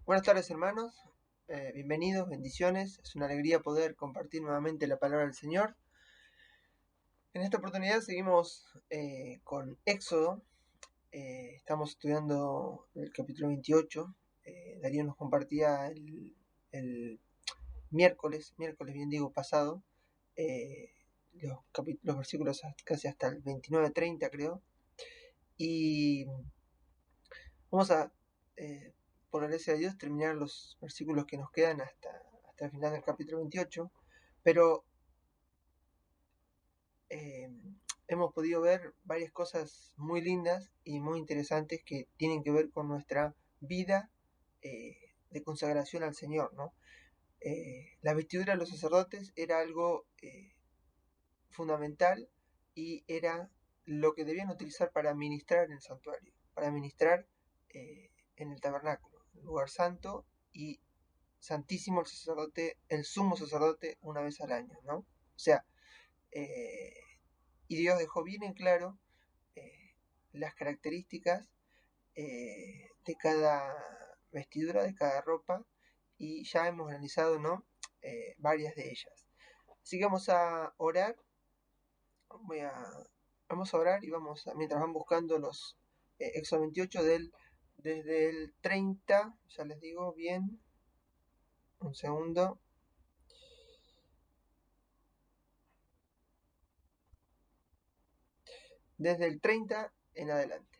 Buenas tardes, hermanos. Bienvenidos, bendiciones. Es una alegría poder compartir nuevamente la palabra del Señor. En esta oportunidad seguimos con Éxodo. Estamos estudiando el capítulo 28. Darío nos compartía el miércoles bien digo, pasado, los versículos casi hasta el 29-30, creo. Y vamos a, por la gracia de Dios, terminar los versículos que nos quedan hasta el final del capítulo 28, pero hemos podido ver varias cosas muy lindas y muy interesantes que tienen que ver con nuestra vida de consagración al Señor, ¿no? La vestidura de los sacerdotes era algo fundamental y era lo que debían utilizar para ministrar en el santuario, para ministrar en el tabernáculo, el lugar santo y santísimo, el sumo sacerdote, una vez al año, ¿no? O sea, y Dios dejó bien en claro las características de cada vestidura, de cada ropa, y ya hemos analizado, ¿no? Varias de ellas. Así que vamos a orar. Vamos a orar y mientras van buscando los Éxodo 28 desde el 30, ya les digo bien, un segundo. Desde el 30 en adelante.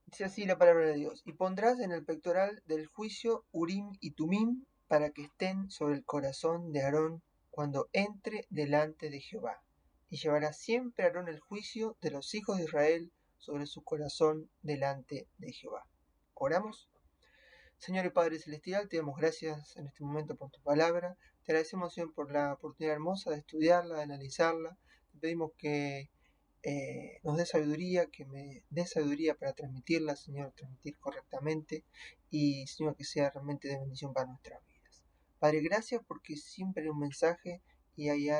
Dice así la palabra de Dios: y pondrás en el pectoral del juicio Urim y Tumim para que estén sobre el corazón de Aarón cuando entre delante de Jehová. Y llevará siempre Aarón el juicio de los hijos de Israel sobre su corazón delante de Jehová. ¿Oramos? Señor y Padre Celestial, te damos gracias en este momento por tu palabra. Te agradecemos, Señor, por la oportunidad hermosa de estudiarla, de analizarla. Te pedimos que nos dé sabiduría, que me dé sabiduría para transmitirla, Señor, transmitir correctamente y, Señor, que sea realmente de bendición para nuestras vidas. Padre, gracias porque siempre hay un mensaje y hay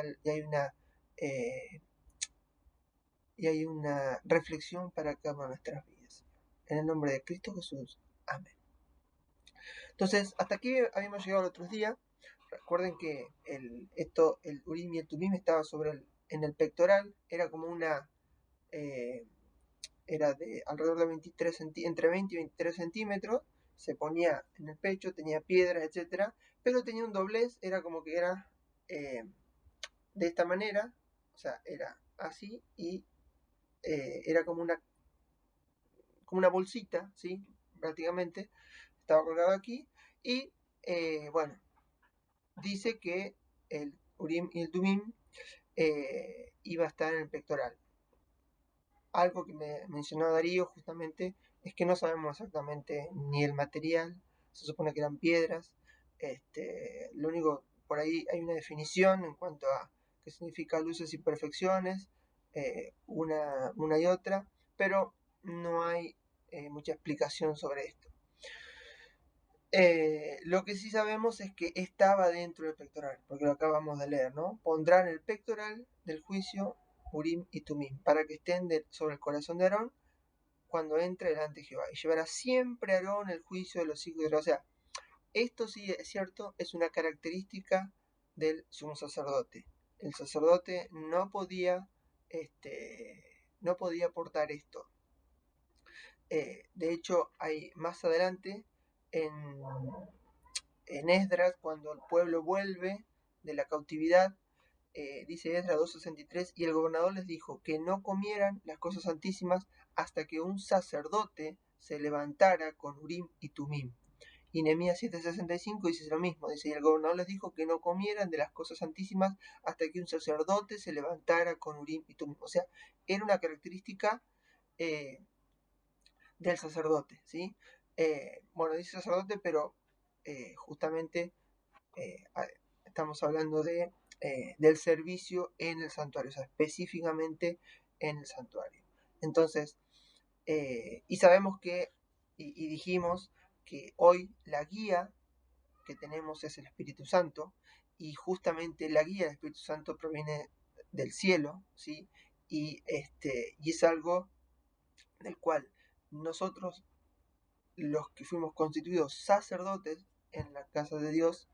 una reflexión para cada una de nuestras vidas. En el nombre de Cristo Jesús. Amén. Entonces, hasta aquí habíamos llegado el otro día. Recuerden que el Urim y el Tumim estaba en el pectoral, era como una... era de alrededor de entre 20 y 23 centímetros, se ponía en el pecho, tenía piedras, etcétera, pero tenía un doblez, era como que era de esta manera, o sea, era así y era como una bolsita, ¿sí? Prácticamente, estaba colgado aquí y bueno, dice que el Urim y el Tumim iba a estar en el pectoral. Algo que me mencionó Darío justamente es que no sabemos exactamente ni el material, se supone que eran piedras, lo único, por ahí hay una definición en cuanto a qué significa luces y perfecciones, una y otra, pero no hay mucha explicación sobre esto. Lo que sí sabemos es que estaba dentro del pectoral, porque lo acabamos de leer, ¿no? Pondrán el pectoral del juicio Urim y Tumim, para que estén sobre el corazón de Aarón cuando entre delante de Jehová. Y llevará siempre a Aarón el juicio de los hijos de Israel. O sea, esto sí es cierto, es una característica del sumo sacerdote. El sacerdote no podía portar esto. De hecho, hay más adelante en Esdras, cuando el pueblo vuelve de la cautividad, dice Esdras 2:63, y el gobernador les dijo que no comieran las cosas santísimas hasta que un sacerdote se levantara con Urim y Tumim. Y Nehemías 7:65 dice lo mismo, dice, y el gobernador les dijo que no comieran de las cosas santísimas hasta que un sacerdote se levantara con Urim y Tumim. O sea, era una característica del sacerdote, ¿sí? Bueno, dice sacerdote, pero justamente estamos hablando del servicio en el santuario, o sea, específicamente en el santuario. Entonces, y sabemos que, y dijimos que hoy la guía que tenemos es el Espíritu Santo, y justamente la guía del Espíritu Santo proviene del cielo, ¿sí? Y es algo del cual nosotros los que fuimos constituidos sacerdotes en la casa de Dios,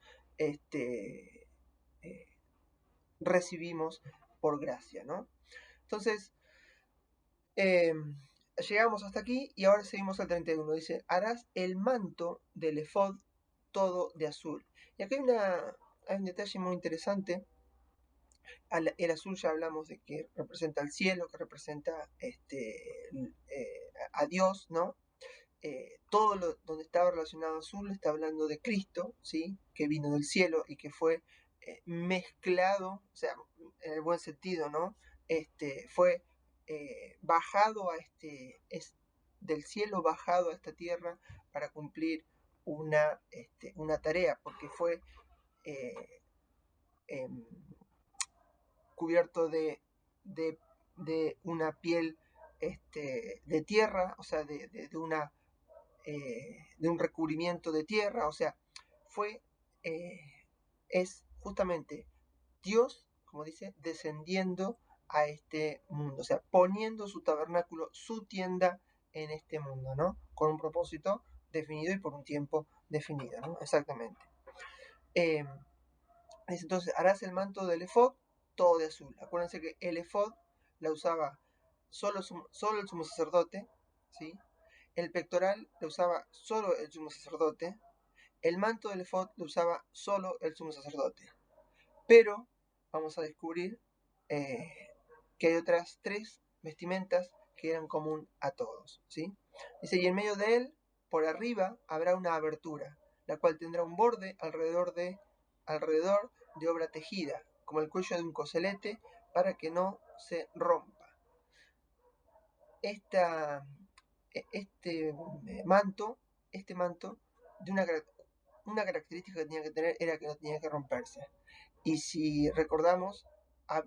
recibimos por gracia, ¿no? Entonces, llegamos hasta aquí y ahora seguimos al 31. Dice, harás el manto del efod todo de azul. Y aquí hay un detalle muy interesante. El azul ya hablamos de que representa el cielo, que representa a Dios, ¿no? Todo donde estaba relacionado azul está hablando de Cristo, ¿sí? Que vino del cielo y que fue mezclado, o sea, en el buen sentido, ¿no? Fue bajado es del cielo bajado a esta tierra para cumplir una tarea, porque fue em, cubierto de una piel de tierra, o sea, de un recubrimiento de tierra, o sea, es justamente Dios, como dice, descendiendo a este mundo, o sea, poniendo su tabernáculo, su tienda en este mundo, ¿no? Con un propósito definido y por un tiempo definido, ¿no? Exactamente. Entonces, harás el manto del efod todo de azul. Acuérdense que el efod la usaba solo el sumo sacerdote, ¿sí? El pectoral lo usaba solo el sumo sacerdote. El manto del efod lo usaba solo el sumo sacerdote. Pero vamos a descubrir que hay otras 3 vestimentas que eran común a todos, ¿sí? Dice, y en medio de él, por arriba, habrá una abertura, la cual tendrá un borde alrededor de obra tejida, como el cuello de un coselete, para que no se rompa. Este manto, de una característica que tenía que tener era que no tenía que romperse. Y si recordamos,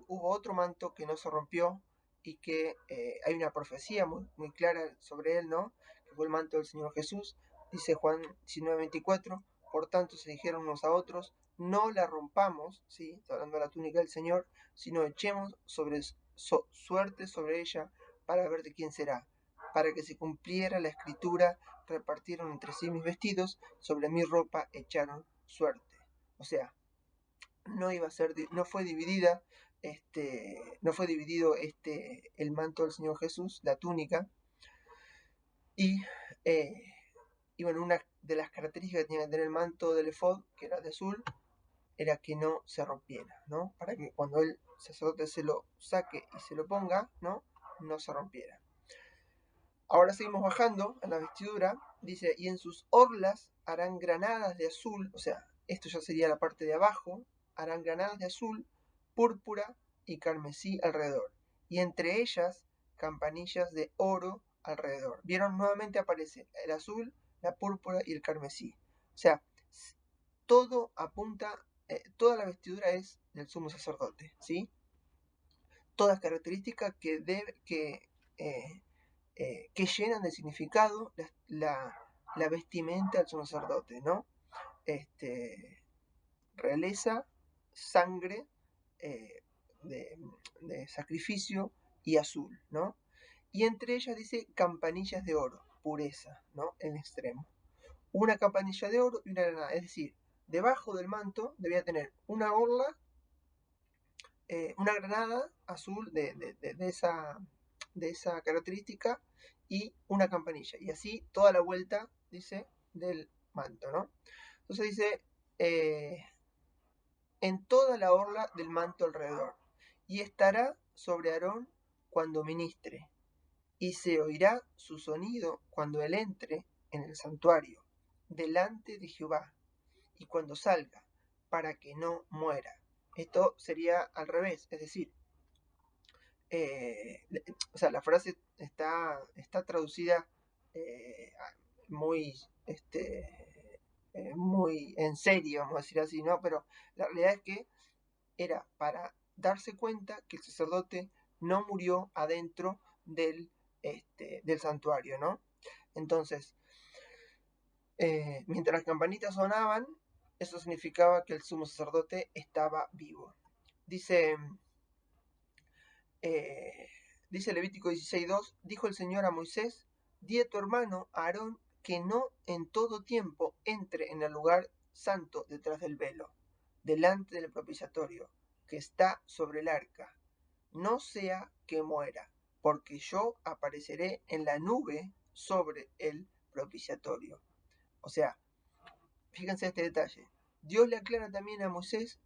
hubo otro manto que no se rompió y que hay una profecía muy, muy clara sobre él, ¿no? Que fue el manto del Señor Jesús. Dice Juan 19:24, por tanto se dijeron unos a otros, no la rompamos, ¿sí? Está hablando de la túnica del Señor, sino echemos suerte sobre ella para ver de quién será. Para que se cumpliera la escritura, repartieron entre sí mis vestidos, sobre mi ropa echaron suerte. O sea, no fue dividida, no fue dividido el manto del Señor Jesús, la túnica, y bueno, una de las características que tenía que tener el manto del efod, que era de azul, era que no se rompiera, ¿no? Para que cuando el sacerdote se lo saque y se lo ponga, ¿no? No se rompiera. Ahora seguimos bajando a la vestidura, dice, y en sus orlas harán granadas de azul, o sea, esto ya sería la parte de abajo, harán granadas de azul, púrpura y carmesí alrededor, y entre ellas campanillas de oro alrededor. ¿Vieron? Nuevamente aparece el azul, la púrpura y el carmesí. O sea, todo apunta, toda la vestidura es del sumo sacerdote, ¿sí? Todas características que llenan de significado la vestimenta del sumo sacerdote, ¿no? Realeza, sangre de sacrificio y azul, ¿no? Y entre ellas dice campanillas de oro, pureza, ¿no? En extremo. Una campanilla de oro y una granada, es decir, debajo del manto debía tener una orla, una granada azul de esa característica y una campanilla. Y así toda la vuelta, dice, del manto, ¿no? Entonces dice, en toda la orla del manto alrededor. Y estará sobre Aarón cuando ministre. Y se oirá su sonido cuando él entre en el santuario, delante de Jehová. Y cuando salga, para que no muera. Esto sería al revés, es decir, o sea, la frase está traducida muy, muy en serio, vamos a decir así, ¿no? Pero la realidad es que era para darse cuenta que el sacerdote no murió adentro del santuario, ¿no? Entonces, mientras las campanitas sonaban, eso significaba que el sumo sacerdote estaba vivo. Dice Levítico 16:2, dijo el Señor a Moisés, di a tu hermano Aarón que no en todo tiempo entre en el lugar santo detrás del velo, delante del propiciatorio, que está sobre el arca, no sea que muera, porque yo apareceré en la nube sobre el propiciatorio. O sea, fíjense este detalle. Dios le aclara también a Moisés,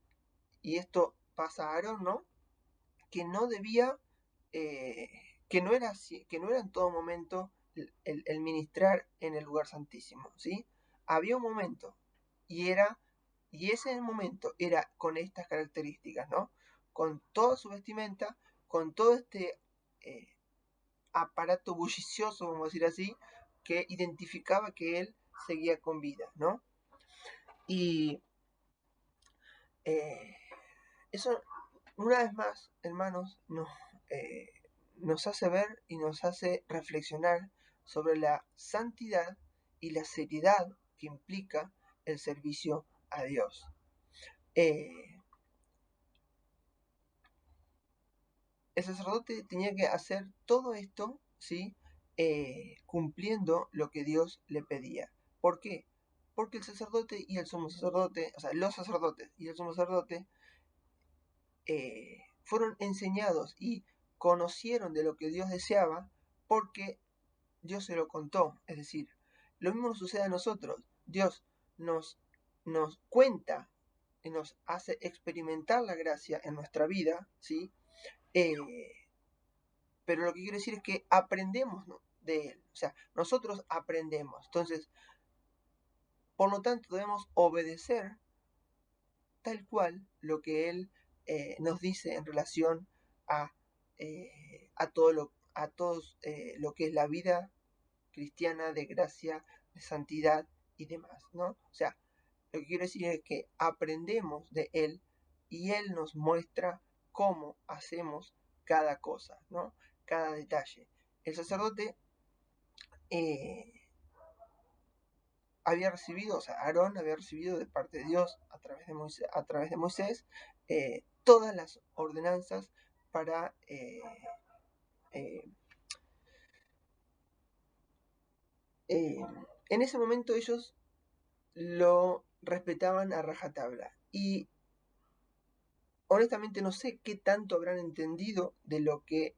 y esto pasa a Aarón, ¿no? Que no debía, que no era en todo momento el ministrar en el lugar santísimo, ¿sí? Había un momento, y ese momento era con estas características, ¿no? Con toda su vestimenta, con todo este aparato bullicioso, vamos a decir así, que identificaba que él seguía con vida, ¿no? Y eso, una vez más, hermanos, nos hace ver y nos hace reflexionar sobre la santidad y la seriedad que implica el servicio a Dios. El sacerdote tenía que hacer todo esto, ¿sí? Cumpliendo lo que Dios le pedía. ¿Por qué? Porque el sacerdote y el sumo sacerdote, o sea, los sacerdotes y el sumo sacerdote, fueron enseñados y conocieron de lo que Dios deseaba porque Dios se lo contó. Es decir, lo mismo nos sucede a nosotros. Dios nos cuenta y nos hace experimentar la gracia en nuestra vida, ¿sí? Pero lo que quiero decir es que aprendemos, ¿no?, de Él. O sea, nosotros aprendemos. Entonces, por lo tanto, debemos obedecer tal cual lo que Él nos dice en relación a, todo lo que es la vida cristiana de gracia, de santidad y demás, ¿no? O sea, lo que quiero decir es que aprendemos de Él y Él nos muestra cómo hacemos cada cosa, ¿no? Cada detalle. El sacerdote había recibido, o sea, Aarón había recibido de parte de Dios a través de Moisés todas las ordenanzas para en ese momento ellos lo respetaban a rajatabla y honestamente no sé qué tanto habrán entendido de lo que,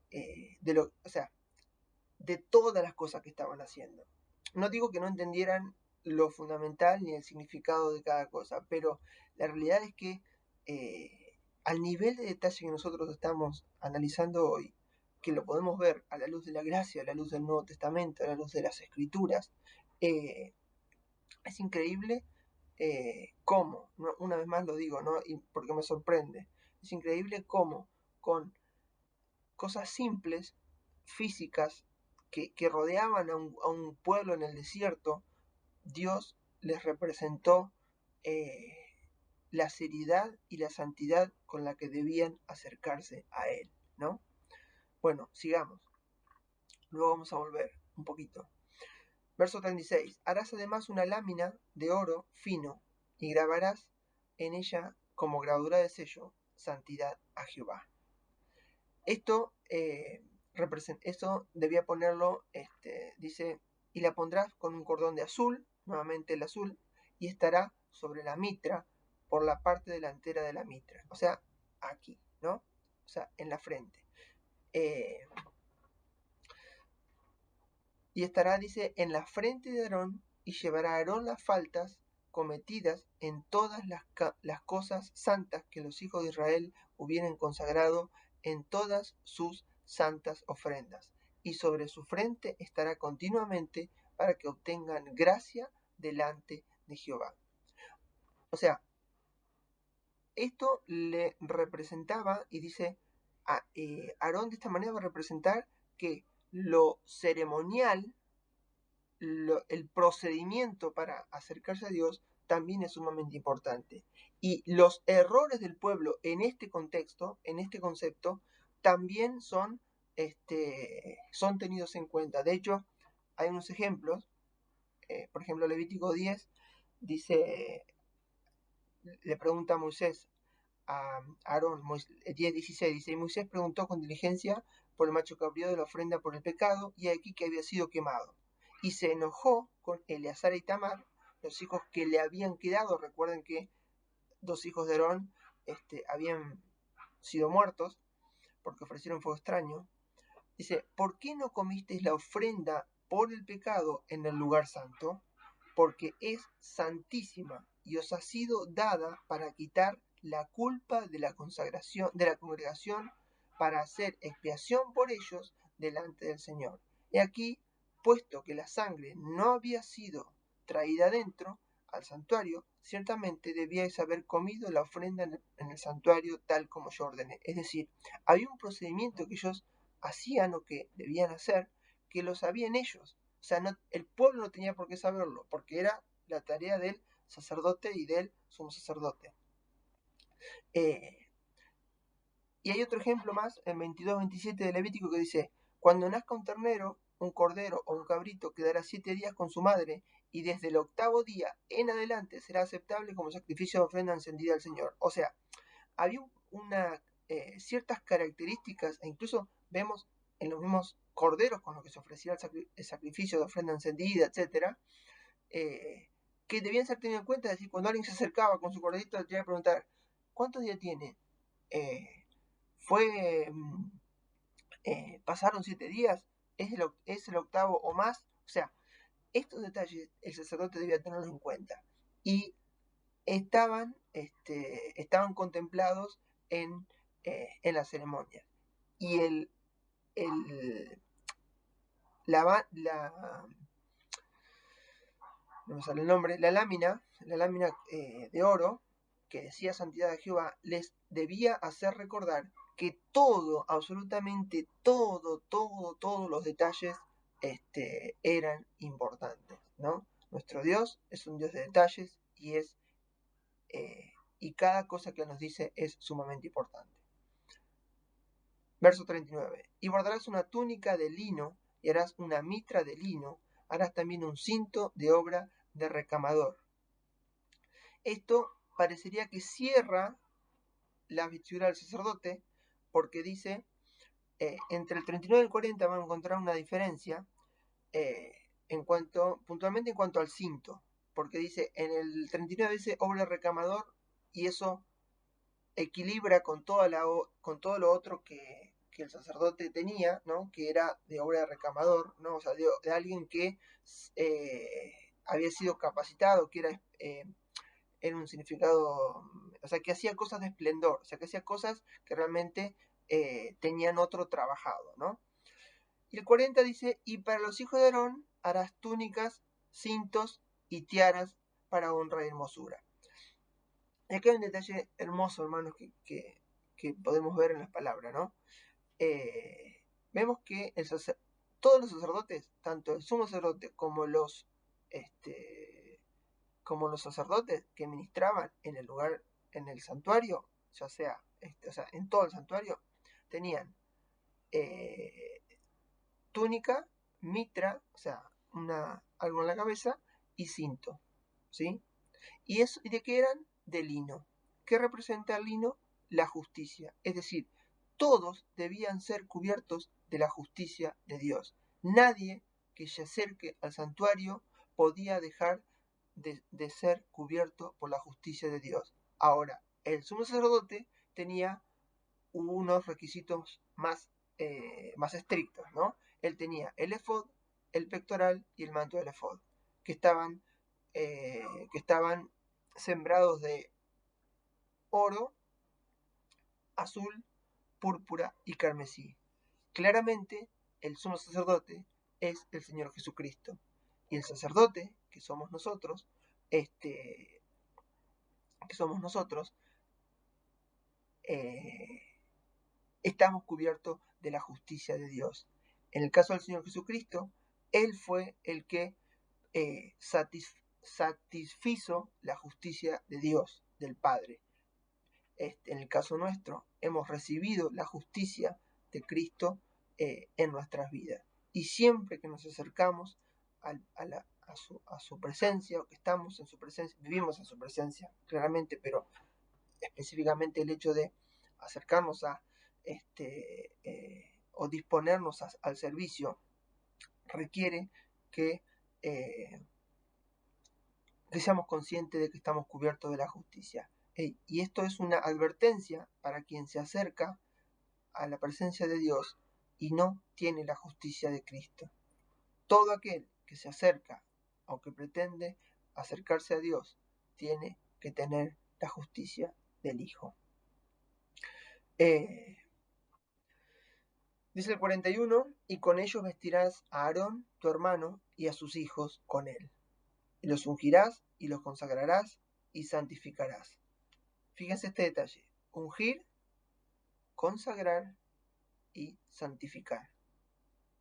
o sea, de todas las cosas que estaban haciendo. No digo que no entendieran lo fundamental ni el significado de cada cosa, pero la realidad es que al nivel de detalle que nosotros estamos analizando hoy, que lo podemos ver a la luz de la gracia, a la luz del Nuevo Testamento, a la luz de las Escrituras, es increíble cómo, ¿no? Una vez más lo digo, ¿no? Y porque me sorprende, es increíble cómo con cosas simples, físicas, que rodeaban a un pueblo en el desierto, Dios les representó la seriedad y la santidad con la que debían acercarse a Él, ¿no? Bueno, sigamos. Luego vamos a volver un poquito. Verso 36. Harás además una lámina de oro fino y grabarás en ella como grabadura de sello, santidad a Jehová. Esto debía ponerlo, dice, y la pondrás con un cordón de azul, nuevamente el azul, y estará sobre la mitra, por la parte delantera de la mitra, o sea, aquí, ¿no? O sea, en la frente. Y estará, dice, en la frente de Aarón, y llevará a Aarón las faltas cometidas en todas las cosas santas que los hijos de Israel hubieran consagrado en todas sus santas ofrendas, y sobre su frente estará continuamente para que obtengan gracia delante de Jehová. O sea, esto le representaba, y dice, Aarón de esta manera va a representar que lo ceremonial, el procedimiento para acercarse a Dios también es sumamente importante. Y los errores del pueblo en este contexto, en este concepto, también son tenidos en cuenta. De hecho, hay unos ejemplos. Por ejemplo, Levítico 10 dice, le pregunta a Moisés, a Aarón, 10:16, dice, y Moisés preguntó con diligencia por el macho cabrío de la ofrenda por el pecado, y aquí que había sido quemado. y se enojó con Eleazar y Tamar, los hijos que le habían quedado. Recuerden que 2 hijos de Aarón habían sido muertos porque ofrecieron fuego extraño. Dice, ¿por qué no comisteis la ofrenda por el pecado en el lugar santo? Porque es santísima y os ha sido dada para quitar la culpa de la consagración de la congregación, para hacer expiación por ellos delante del Señor. Y aquí, puesto que la sangre no había sido traída dentro al santuario, ciertamente debíais haber comido la ofrenda en el santuario tal como yo ordené. Es decir, había un procedimiento que ellos hacían o que debían hacer, que lo sabían ellos. O sea, el pueblo no tenía por qué saberlo, porque era la tarea del sacerdote y del sumo sacerdote. Y hay otro ejemplo más, en 22-27 de Levítico, que dice, cuando nazca un ternero, un cordero o un cabrito, quedará 7 días con su madre, y desde el 8º día en adelante será aceptable como sacrificio de ofrenda encendida al Señor. O sea, había ciertas características, e incluso vemos en los mismos corderos con los que se ofrecía el sacrificio de ofrenda encendida, etc., que debían ser tenidos en cuenta. Es decir, cuando alguien se acercaba con su corderito, le tenía que preguntar, ¿cuántos días tiene? ¿Pasaron 7 días? ¿Es el 8º o más? O sea, estos detalles el sacerdote debía tenerlos en cuenta. Y estaban contemplados en la ceremonia. Y no me sale el nombre, la lámina de oro que decía Santidad de Jehová, les debía hacer recordar que todo, absolutamente todos los detalles eran importantes, ¿no? Nuestro Dios es un Dios de detalles y cada cosa que nos dice es sumamente importante. Verso 39. Y bordarás una túnica de lino y harás una mitra de lino, harás también un cinto de obra de recamador. Esto parecería que cierra la vestidura del sacerdote, porque dice, entre el 39 y el 40 van a encontrar una diferencia puntualmente en cuanto al cinto, porque dice, en el 39 dice obra de recamador, y eso equilibra con todo lo otro que el sacerdote tenía, ¿no? Que era de obra de recamador, ¿no? O sea, de alguien que había sido capacitado, que era un significado, o sea, que hacía cosas de esplendor, o sea, que hacía cosas que realmente tenían otro trabajado, ¿no? Y el 40 dice, y para los hijos de Aarón harás túnicas, cintos y tiaras para honra y hermosura. Y aquí hay un detalle hermoso, hermanos, que podemos ver en las palabras, ¿no? Vemos que todos los sacerdotes, tanto el sumo sacerdote como los sacerdotes que ministraban en el lugar, en el santuario, ya sea, en todo el santuario, tenían túnica, mitra, o sea, algo en la cabeza, y cinto, ¿sí? ¿Y de qué eran? De lino. ¿Qué representa el lino? La justicia. Es decir, todos debían ser cubiertos de la justicia de Dios. Nadie que se acerque al santuario podía dejar de ser cubierto por la justicia de Dios. Ahora, el sumo sacerdote tenía unos requisitos más estrictos, ¿no? Él tenía el efod, el pectoral y el manto del efod, que estaban sembrados de oro, azul, púrpura y carmesí. Claramente, el sumo sacerdote es el Señor Jesucristo. Y el sacerdote, que somos nosotros, estamos cubiertos de la justicia de Dios. En el caso del Señor Jesucristo, Él fue el que satisfizo la justicia de Dios, del Padre. En el caso nuestro, hemos recibido la justicia de Cristo en nuestras vidas. Y siempre que nos acercamos a su presencia, o que estamos en su presencia, vivimos en su presencia, claramente, pero específicamente el hecho de acercarnos o disponernos al servicio requiere que que seamos conscientes de que estamos cubiertos de la justicia. Y esto es una advertencia para quien se acerca a la presencia de Dios y no tiene la justicia de Cristo. Todo aquel que se acerca o que pretende acercarse a Dios tiene que tener la justicia del Hijo. Dice el 41, y con ellos vestirás a Aarón, tu hermano, y a sus hijos con él. Y los ungirás y los consagrarás y santificarás. Fíjense este detalle: ungir, consagrar y santificar.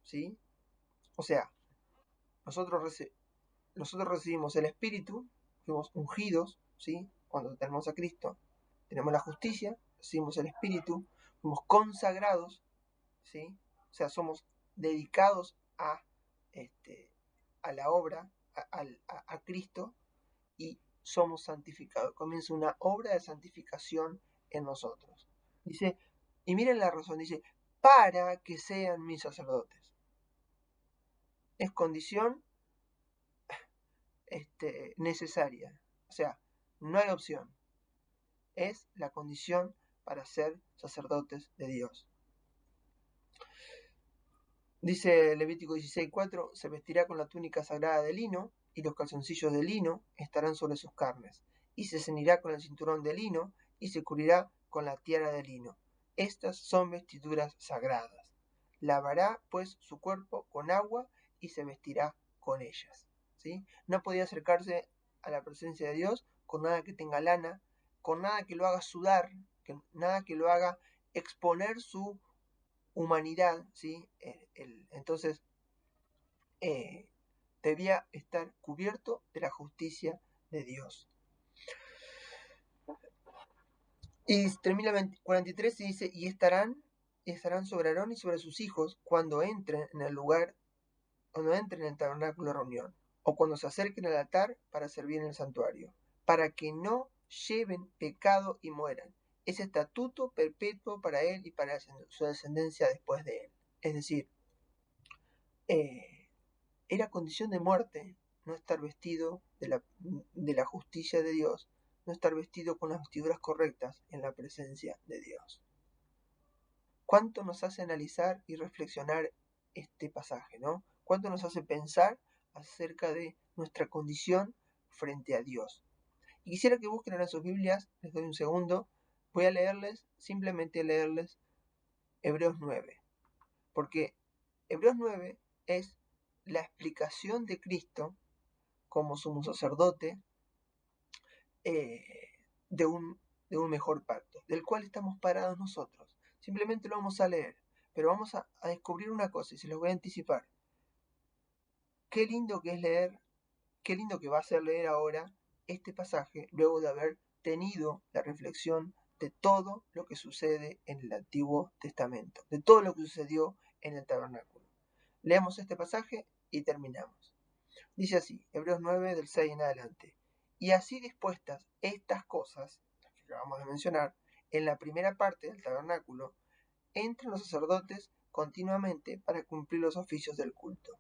¿Sí? O sea, nosotros recibimos el Espíritu, fuimos ungidos, ¿sí? Cuando tenemos a Cristo, tenemos la justicia, recibimos el Espíritu, fuimos consagrados, ¿sí? O sea, somos dedicados a la obra, a Cristo, y somos santificados. Comienza una obra de santificación en nosotros. Dice, y miren la razón, dice, para que sean mis sacerdotes. Es condición necesaria. O sea, no hay opción. Es la condición para ser sacerdotes de Dios. Dice Levítico 16:4, se vestirá con la túnica sagrada de lino, y los calzoncillos de lino estarán sobre sus carnes, y se ceñirá con el cinturón de lino, y se cubrirá con la tiara de lino. Estas son vestiduras sagradas. Lavará, pues, su cuerpo con agua, y se vestirá con ellas. ¿Sí? No podía acercarse a la presencia de Dios con nada que tenga lana, con nada que lo haga sudar, nada que lo haga exponer su humanidad, ¿sí? Entonces, debía estar cubierto de la justicia de Dios. Y termina 43 y dice, y estarán sobre Aarón y sobre sus hijos cuando entren en el lugar, cuando entren en el tabernáculo de reunión, o cuando se acerquen al altar para servir en el santuario, para que no lleven pecado y mueran. Es estatuto perpetuo para él y para su descendencia después de él. Es decir, era condición de muerte no estar vestido de la justicia de Dios, no estar vestido con las vestiduras correctas en la presencia de Dios. ¿Cuánto nos hace analizar y reflexionar este pasaje, ¿no? ¿Cuánto nos hace pensar acerca de nuestra condición frente a Dios? Y quisiera que busquen en sus Biblias, les doy un segundo, voy a simplemente leerles Hebreos 9, porque Hebreos 9 es la explicación de Cristo como sumo sacerdote de un mejor pacto, del cual estamos parados nosotros. Simplemente lo vamos a leer, pero vamos a descubrir una cosa, y se los voy a anticipar. Qué lindo que es leer, qué lindo que va a ser leer ahora este pasaje, luego de haber tenido la reflexión de todo lo que sucede en el Antiguo Testamento, de todo lo que sucedió en el tabernáculo. Leamos este pasaje y terminamos. Dice así, Hebreos 9 del 6 en adelante. Y así dispuestas estas cosas, que acabamos de mencionar, en la primera parte del tabernáculo, entran los sacerdotes continuamente para cumplir los oficios del culto.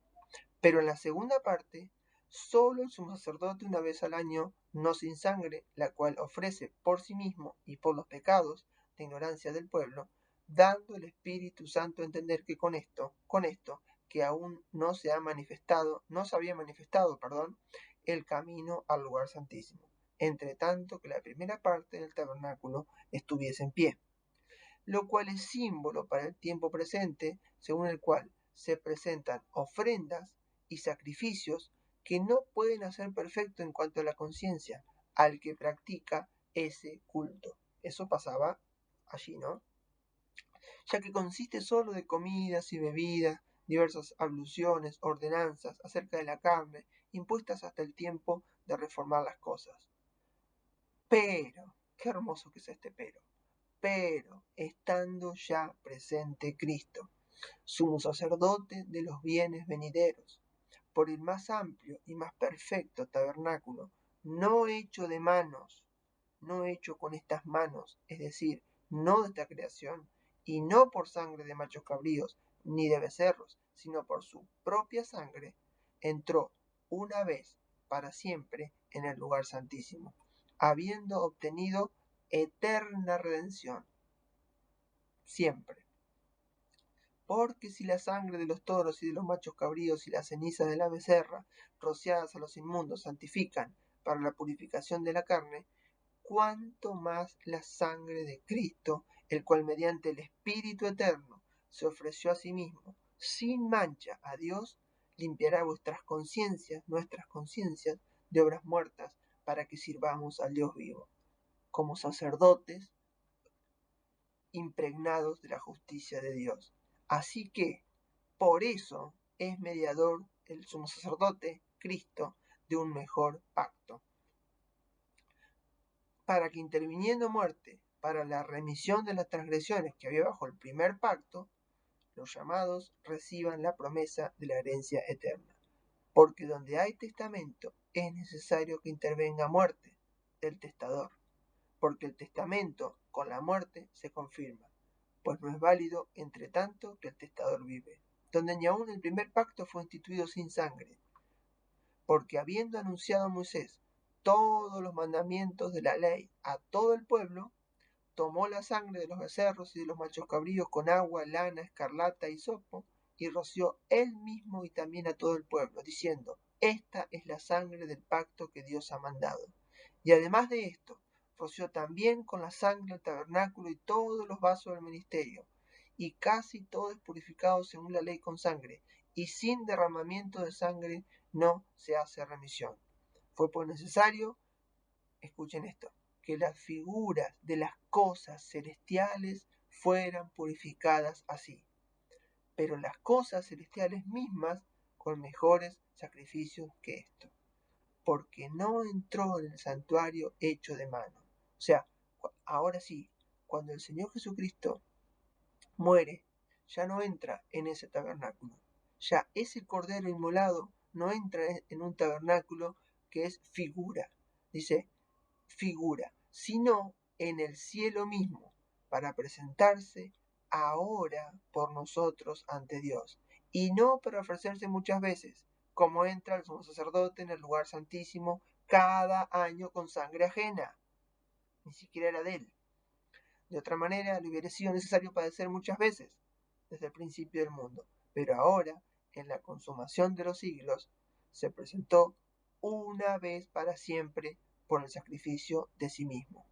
Pero en la segunda parte, solo el sumo sacerdote una vez al año, no sin sangre, la cual ofrece por sí mismo y por los pecados de ignorancia del pueblo, dando el Espíritu Santo a entender que con esto, que aún no se había manifestado, el camino al lugar santísimo, entre tanto que la primera parte del tabernáculo estuviese en pie, lo cual es símbolo para el tiempo presente, según el cual se presentan ofrendas y sacrificios que no pueden hacer perfecto en cuanto a la conciencia al que practica ese culto. Eso pasaba allí, ¿no? Ya que consiste solo de comidas y bebidas, diversas abluciones, ordenanzas acerca de la carne, impuestas hasta el tiempo de reformar las cosas. Pero, qué hermoso que es este pero, estando ya presente Cristo, sumo sacerdote de los bienes venideros, por el más amplio y más perfecto tabernáculo, no hecho de manos, no hecho con estas manos, es decir, no de esta creación, y no por sangre de machos cabríos, ni de becerros, sino por su propia sangre, entró una vez para siempre en el lugar santísimo, habiendo obtenido eterna redención. Siempre. Porque si la sangre de los toros y de los machos cabríos y las cenizas de la becerra, rociadas a los inmundos, santifican para la purificación de la carne, cuánto más la sangre de Cristo, el cual mediante el Espíritu Eterno se ofreció a sí mismo, sin mancha a Dios, limpiará vuestras conciencias, nuestras conciencias, de obras muertas, para que sirvamos al Dios vivo, como sacerdotes impregnados de la justicia de Dios. Así que, por eso, es mediador el sumo sacerdote, Cristo, de un mejor pacto, para que interviniendo muerte para la remisión de las transgresiones que había bajo el primer pacto, los llamados reciban la promesa de la herencia eterna. Porque donde hay testamento es necesario que intervenga muerte del testador, porque el testamento con la muerte se confirma, pues no es válido entre tanto que el testador vive, donde ni aun el primer pacto fue instituido sin sangre, porque habiendo anunciado a Moisés todos los mandamientos de la ley a todo el pueblo, tomó la sangre de los becerros y de los machos cabríos con agua, lana, escarlata y hisopo, y roció él mismo y también a todo el pueblo, diciendo: esta es la sangre del pacto que Dios ha mandado. Y además de esto, roció también con la sangre el tabernáculo y todos los vasos del ministerio, y casi todo es purificado según la ley con sangre, y sin derramamiento de sangre no se hace remisión. Fue pues necesario, escuchen esto, que las figuras de las cosas celestiales fueran purificadas así, pero las cosas celestiales mismas con mejores sacrificios que esto, porque no entró en el santuario hecho de mano. O sea, ahora sí, cuando el Señor Jesucristo muere, ya no entra en ese tabernáculo. Ya ese cordero inmolado no entra en un tabernáculo que es figura. Dice, figura, sino en el cielo mismo, para presentarse ahora por nosotros ante Dios, y no para ofrecerse muchas veces, como entra el sumo sacerdote en el lugar santísimo cada año con sangre ajena, ni siquiera era de él. De otra manera, le hubiera sido necesario padecer muchas veces, desde el principio del mundo, pero ahora, en la consumación de los siglos, se presentó una vez para siempre por el sacrificio de sí mismo,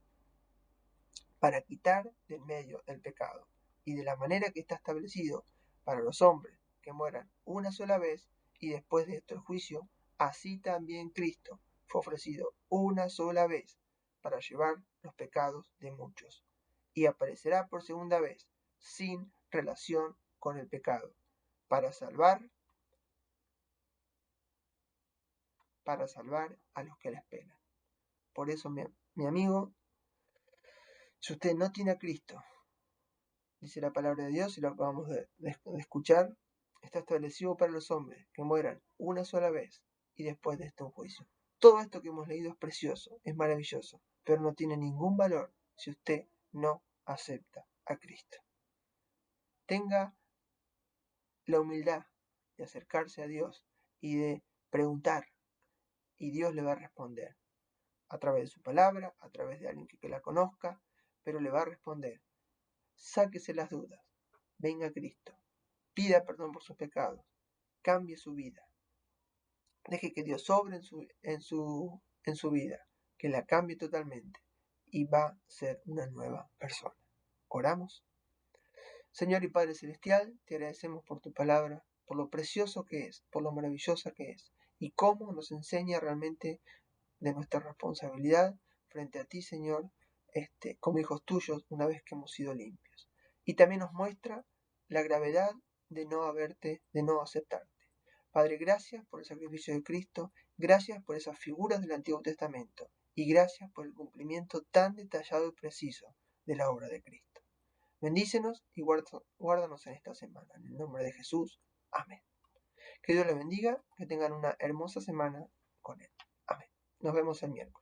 para quitar del medio el pecado, y de la manera que está establecido para los hombres que mueran una sola vez y después de esto el juicio, así también Cristo fue ofrecido una sola vez para llevar los pecados de muchos, y aparecerá por segunda vez sin relación con el pecado, para salvar a los que le esperan. Por eso, mi amigo, si usted no tiene a Cristo, dice la palabra de Dios y lo acabamos de escuchar, está establecido para los hombres que mueran una sola vez y después de esto un juicio. Todo esto que hemos leído es precioso, es maravilloso, pero no tiene ningún valor si usted no acepta a Cristo. Tenga la humildad de acercarse a Dios y de preguntar, y Dios le va a responder a través de su palabra, a través de alguien que la conozca, pero le va a responder. Sáquese las dudas, venga a Cristo, pida perdón por sus pecados, cambie su vida, deje que Dios obre en su vida, que la cambie totalmente y va a ser una nueva persona. Oramos. Señor y Padre Celestial, te agradecemos por tu palabra, por lo precioso que es, por lo maravillosa que es, y cómo nos enseña realmente de nuestra responsabilidad frente a ti, Señor, como hijos tuyos, una vez que hemos sido limpios. Y también nos muestra la gravedad de no aceptarte. Padre, gracias por el sacrificio de Cristo, gracias por esas figuras del Antiguo Testamento, y gracias por el cumplimiento tan detallado y preciso de la obra de Cristo. Bendícenos y guárdanos en esta semana. En el nombre de Jesús. Amén. Que Dios les bendiga, que tengan una hermosa semana con Él. Amén. Nos vemos el miércoles.